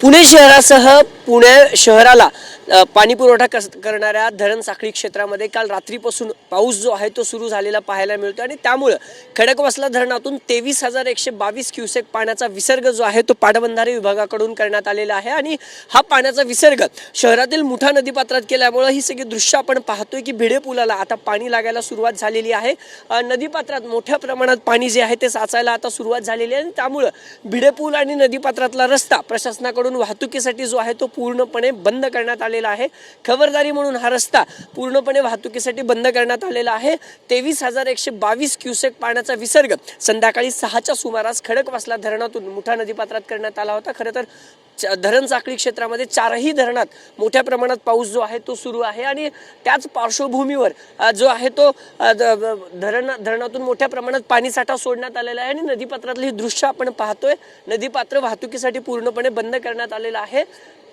पुणे शहरासह पुणे शहराला पाणी पुरवठा करणाऱ्या धरण साखळी क्षेत्रामध्ये काल रात्रीपासून पाऊस जो आहे तो सुरू झालेला पाहायला मिळतो आणि त्यामुळे खडकवासला धरणातून 23,122 क्युसेक पाण्याचा विसर्ग जो आहे तो पाटबंधारे विभागाकडून करण्यात आलेला आहे आणि हा पाण्याचा विसर्ग शहरातील मुठा नदीपात्रात केल्यामुळे ही सगळी दृश्य आपण पाहतोय की भिडे पुलाला आता पाणी लागायला सुरुवात झालेली आहे। नदीपात्रात मोठ्या प्रमाणात पाणी जे आहे ते साचायला आता सुरुवात झालेली आहे आणि त्यामुळे भिडे पूल आणि नदीपात्रातला रस्ता प्रशासनाकडून वाहतुकीसाठी जो आहे तो पूर्णपणे बंद करण्यात आलेला आहे। खबरदारी म्हणून हा रस्ता पूर्णपणे वाहतुकीसाठी बंद करण्यात आलेला आहे। 23,122 क्युसेक पाण्याचा विसर्ग संध्याकाळी 6च्या सुमारास खडकवासला धरणातून मुठा नदीपात्रात करण्यात आला होता। खरं तर धरण साखळी क्षेत्रामध्ये चारही धरणात मोठ्या प्रमाणात पाऊस जो आहे तो सुरू आहे आणि त्याच पार्श्वभूमीवर जो आहे तो धरणातून मोठ्या प्रमाणात पाणीसाठा सोडण्यात आलेला आहे आणि नदीपात्रातली ही दृश्य आपण पाहतोय। नदीपात्र वाहतुकीसाठी पूर्णपणे बंद करण्यात आलेलं आहे।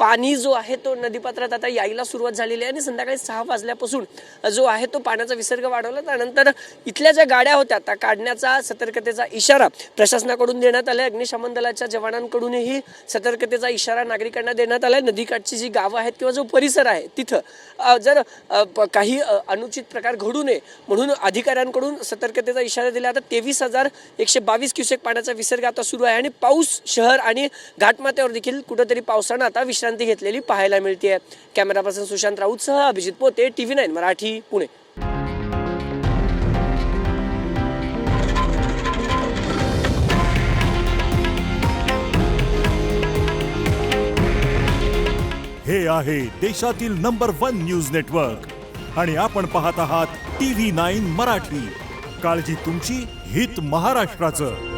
पाणी जो आहे तो नदीपात्रात आता यायला सुरुवात झालेली आहे आणि संध्याकाळी 6 वाजल्यापासून जो आहे तो पाण्याचा विसर्ग वाढवला। त्यानंतर इथल्या ज्या गाड्या होत्या त्या काढण्याचा सतर्कतेचा इशारा प्रशासनाकडून देण्यात आला। अग्निशमन दलाच्या जवानांकडूनही सतर्कतेचा इशारा नागरिकांना देण्यात आला। नदीकाठची जी गावं आहेत किंवा जो परिसर आहे तिथं जर काही अनुचित प्रकार घडू नये म्हणून अधिकाऱ्यांकडून सतर्कतेचा इशारा दिला। आता 23,122 क्युसेक पाण्याचा विसर्ग आता सुरू आहे आणि पाऊस शहर आणि घाटमाथ्यावर देखील कुठेतरी पावसानं आता विश्रांती घेतलेली पाहायला मिळते। कॅमेरा पर्सन सुशांत राऊतसह अभिजित पोते, TV9 मराठी, पुणे। हे आहे देशातील नंबर 1 न्यूज नेटवर्क आणि आपण पाहत आहात TV9 मराठी। काळजी तुमची, हित महाराष्ट्राचं।